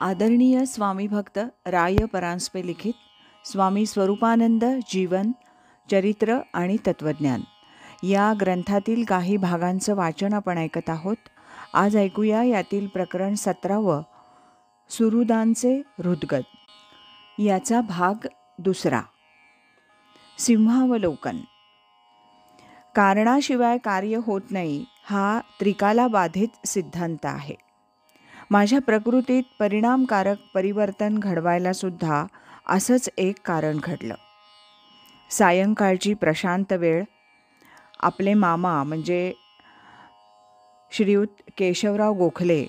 आदरणीय स्वामी भक्त राय परांजपे लिखित स्वामी स्वरूपानंद जीवन चरित्र आणि तत्वज्ञान या ग्रंथातील काही भागांचं वाचन आपण ऐकत आहोत. आज ऐकूया यातील प्रकरण 17 सुहृदांचे हृद्गत. याचा भाग 2. सिंहावलोकन. कारणाशिवाय कार्य होत नाही हा त्रिकालाबाधित सिद्धांत आहे. माझ्या प्रकृतीत परिणामकारक परिवर्तन घडवायला सुद्धा असंच एक कारण घडलं. सायंकाळची प्रशांत वेळ. आपले मामा म्हणजे श्रीयुत केशवराव गोखले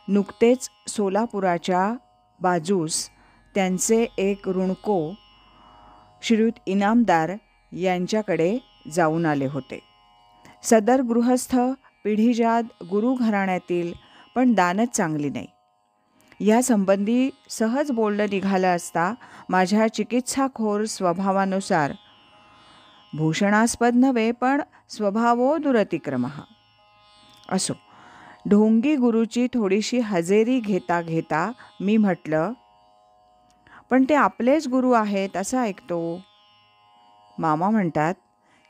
नुकतेच सोलापुराच्या बाजूस त्यांचे एक ऋणको श्रीयुत इनामदार यांच्याकडे जाऊन आले होते. सदर गृहस्थ पिढीजाद गुरु घराण्यातील, पण दानच चांगली नाही. या संबंधी सहज बोलणं निघालं असता माझ्या चिकित्साखोर स्वभावानुसार, भूषणास्पद नव्हे पण स्वभावो दुरतिक्रमः, असो, ढोंगी गुरुची थोडीशी हजेरी घेता घेता मी म्हटलं, पण ते आपलेच गुरु आहेत असं ऐकतो. मामा म्हणतात,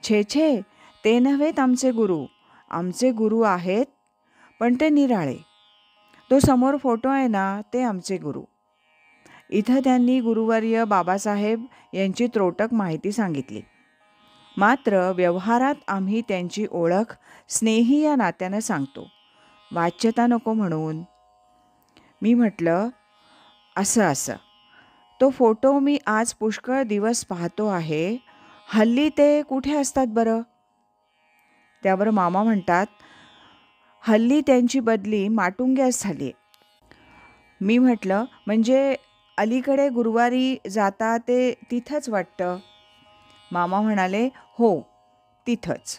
छे छे, ते नव्हेत आमचे गुरु. आमचे गुरु आहेत, पण ते निराळे. तो समोर फोटो आहे ना, ते आमचे गुरु. इथं त्यांनी गुरुवर्य बाबासाहेब यांची त्रोटक माहिती सांगितली. मात्र व्यवहारात आम्ही त्यांची ओळख स्नेही या नात्यानं सांगतो, वाच्यता नको म्हणून. मी म्हटलं, असं तो फोटो मी आज पुष्कळ दिवस पाहतो आहे. हल्ली ते कुठे असतात बरं? त्यावर मामा म्हणतात, हल्ली त्यांची बदली माटुंग्यास झाली आहे. मी म्हटलं, म्हणजे अलीकडे गुरुवारी जाता ते तिथंच वाटतं? मामा म्हणाले, हो, तिथंच.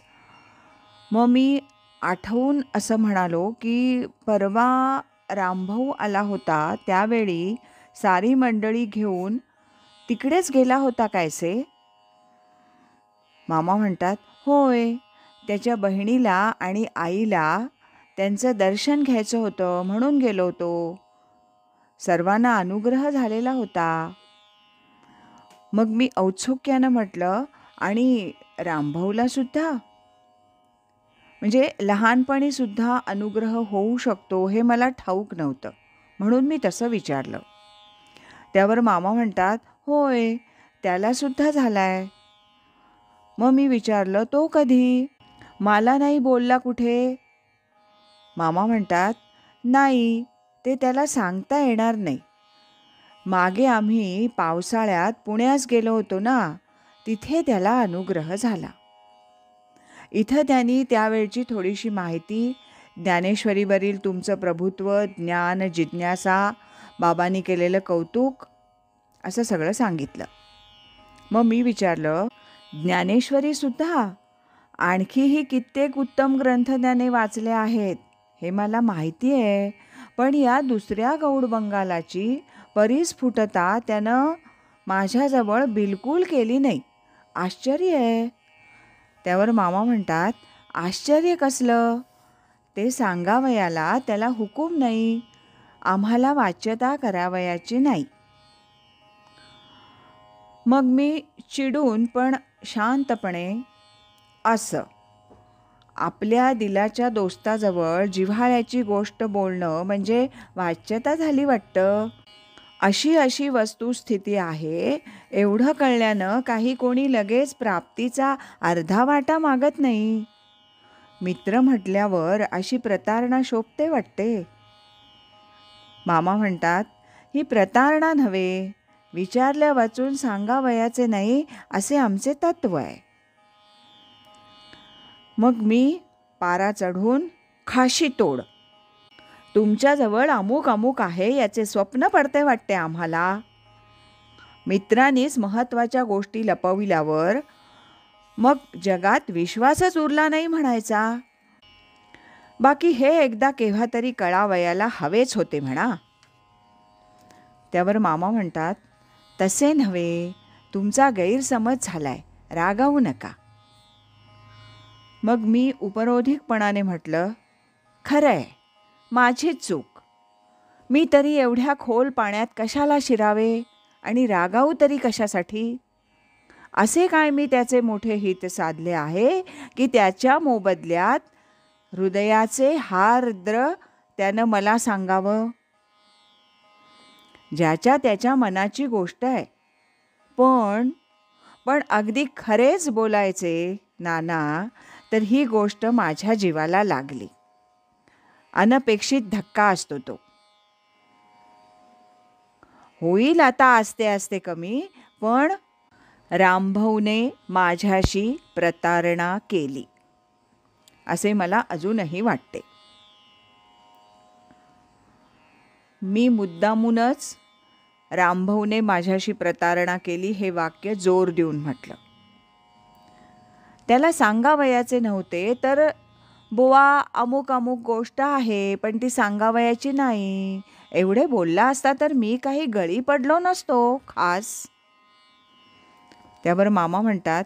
मग मी आठवून असं म्हणालो की परवा रामभाऊ आला होता त्यावेळी सारी मंडळी घेऊन तिकडेच गेला होता कायसे? मामा म्हणतात, होय, त्याच्या बहिणीला आणि आईला त्यांचं दर्शन घ्यायचं होतं म्हणून गेलो होतो. सर्वांना अनुग्रह झालेला होता. मग मी औत्सुक्यानं म्हटलं, आणि रामभाऊला सुद्धा? म्हणजे लहानपणी सुद्धा अनुग्रह होऊ शकतो हे मला ठाऊक नव्हतं, म्हणून मी तसं विचारलं. त्यावर मामा म्हणतात, होय, त्याला सुद्धा झालाय. मग मी विचारलं, तो कधी? मला नाही बोलला कुठे. मामा म्हणतात, नाही, ते त्याला सांगता येणार नाही. मागे आम्ही पावसाळ्यात पुण्यास गेलो होतो ना, तिथे त्याला अनुग्रह झाला. इथं त्यांनी त्यावेळची थोडीशी माहिती, ज्ञानेश्वरीवरील तुमचं प्रभुत्व, ज्ञान जिज्ञासा, बाबांनी केलेलं कौतुक, असं सगळं सांगितलं. मग मी विचारलं, ज्ञानेश्वरीसुद्धा? आणखीही कित्येक उत्तम ग्रंथ त्याने वाचले आहेत हे मला माहिती आहे, पण या दुसऱ्या गौडबंगालाची परिस्फुटता त्यानं माझ्याजवळ बिलकुल केली नाही. आश्चर्य आहे. त्यावर मामा म्हणतात, आश्चर्य कसलं? ते सांगावयाला त्याला हुकूम नाही. आम्हाला वाच्यता करावयाची नाही. मग मी चिडून पण शांतपणे, असं आपल्या दिलाच्या दोस्ताजवळ जिव्हाळ्याची गोष्ट बोलणं म्हणजे वाच्यता झाली वाटतं. अशी वस्तुस्थिती आहे एवढं कळल्यानं काही कोणी लगेच प्राप्तीचा अर्धा वाटा मागत नाही. मित्र म्हटल्यावर अशी प्रतारणा शोभते वाटते. मामा म्हणतात, ही प्रतारणा नव्हे, विचारल्या वाचून सांगावयाचे नाही असे आमचे तत्व आहे. मग मी पारा चढून, खाशी तोड, तुमच्याजवळ अमुक अमुक आहे याचे स्वप्न पडते वाटते आम्हाला. मित्रांनीच महत्त्वाच्या गोष्टी लपविल्यावर मग जगात विश्वासच उरला नाही म्हणायचा. बाकी हे एकदा केव्हा तरी कळावयाला हवेच होते म्हणा. त्यावर मामा म्हणतात, तसे नव्हे, तुमचा गैरसमज झालाय, रागावू नका. मग मी उपरोधिकपणाने म्हटलं, खरंय, माझीच चूक. मी तरी एवढ्या खोल पाण्यात कशाला शिरावे आणि रागावू तरी कशासाठी? असे काय मी त्याचे मोठे हित साधले आहे की त्याच्या मोबदल्यात हृदयाचे हार्द्र त्यानं मला सांगावं? ज्याच्या त्याच्या मनाची गोष्ट आहे. पण पण अगदी खरेच बोलायचे नाना, तर ही गोष्ट माझ्या जीवाला लागली. अनपेक्षित धक्का असतो तो. होईल आता आस्ते आस्ते कमी, पण रामभाऊने माझ्याशी प्रतारणा केली असे मला अजूनही वाटते. मी मुद्दामूनच रामभाऊने माझ्याशी प्रतारणा केली हे वाक्य जोर देऊन म्हटलं. त्याला सांगावयाचे नव्हते, तर बुवा अमुक अमुक गोष्ट आहे पण ती सांगावयाची नाही एवढे बोलला असता तर मी काही गळी पडलो नसतो खास. त्यावर मामा म्हणतात,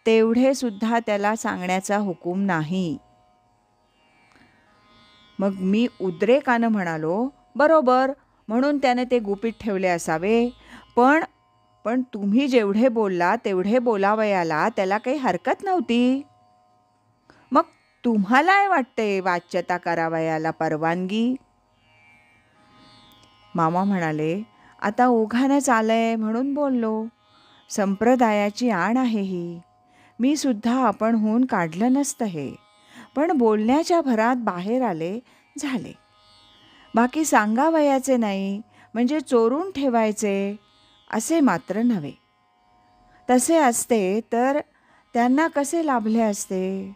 तेवढे सुद्धा त्याला सांगण्याचा हुकूम नाही. मग मी उद्रेकानं म्हणालो, बरोबर, म्हणून त्याने ते गुपित ठेवले असावे. पण तुम्ही जेवढे बोलला तेवढे बोलावयाला त्याला काही हरकत नव्हती. मग तुम्हालाय वाटते वाच्यता करावयाला परवानगी? मामा म्हणाले, आता ओघानंच आलंय म्हणून बोललो. संप्रदायाची आण आहे ही. मी सुद्धा आपणहून काढलं नसतं हे, पण बोलण्याच्या भरात बाहेर आले, झाले. बाकी सांगावयाचे नाही म्हणजे चोरून ठेवायचे असे मात्र नव्हे. तसे असते तर त्यांना कसे लाभले असते,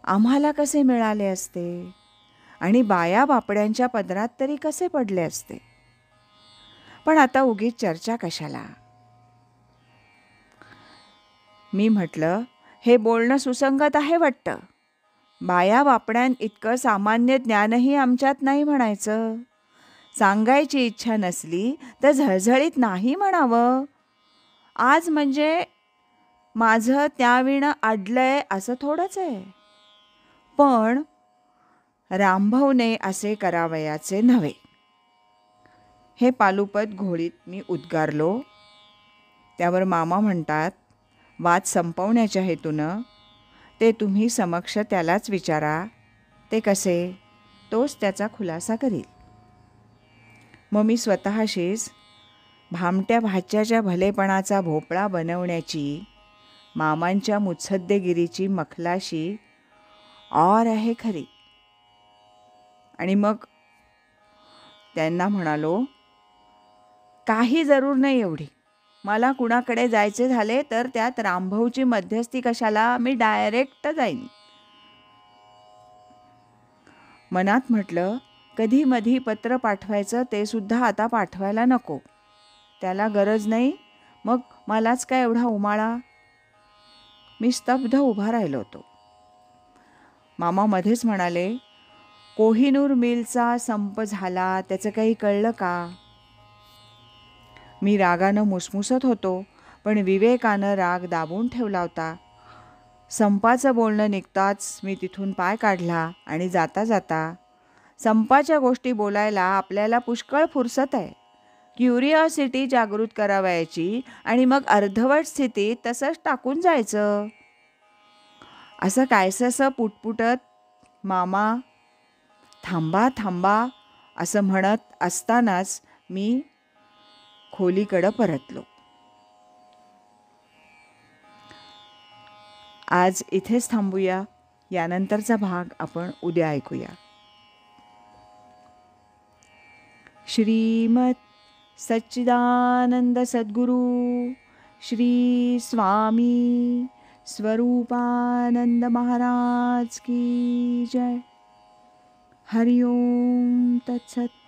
आम्हाला कसे मिळाले असते आणि बाया बापड्यांच्या पदरात तरी कसे पडले असते. पण आता उगीच चर्चा कशाला? मी म्हटलं, हे बोलणं सुसंगत आहे वाटतं. बाया बापड्यां इतकं सामान्य ज्ञानही आमच्यात नाही म्हणायचं. सांगायची इच्छा नसली तर झळझळीत नाही म्हणावं. आज म्हणजे माझं त्याविणं अडलंय असं थोडंच आहे. पण रामभाऊने असे करावयाचे नव्हे. हे पालुपद घोळीत मी उद्गारलो. त्यावर मामा म्हणतात, वाद संपवण्याच्या हेतूनं ते तुम्ही समक्ष त्यालाच विचारा. ते कसे, तोच त्याचा खुलासा करील. मग मी स्वतःशीच भामट्या भाच्याच्या भलेपणाचा भोपळा बनवण्याची मामांच्या मुत्सद्देगिरीची मखलाशी और आहे खरी. आणि मग त्यांना म्हणालो, काही जरूर नाही एवढी. मला कुणाकडे जायचे झाले तर त्यात रामभाऊची मध्यस्थी कशाला, मी डायरेक्ट जाईन. मनात म्हटलं, कधी मधी पत्र पाठवायचं ते सुद्धा आता पाठवायला नको. त्याला गरज नाही, मग मलाच काय एवढा उमाळा. मी स्तब्ध उभा राहिलो होतो. मामा मध्येच म्हणाले, कोहिनूर मिलचा संप झाला त्याचं काही कळलं का? मी रागानं मुसमुसत होतो, पण विवेकानं राग दाबून ठेवला होता. संपाचं बोलणं निघताच मी तिथून पाय काढला आणि जाता जाता, संपाच्या गोष्टी बोलायला आपल्याला पुष्कळ फुरसत आहे. क्युरिओसिटी जागृत करावयाची आणि मग अर्धवट स्थितीत तसंच टाकून जायचं. असं कायसंसं पुटपुटत मामा थांबा थांबा असं म्हणत असतानाच मी खोलीकडं परतलो. आज इथेच थांबूया. यानंतरचा भाग आपण उद्या ऐकूया. श्रीमत सच्चिदानंद सद्गुरु श्री स्वामी स्वरूपानंद महाराज की जय. हरि ओम तत्सत.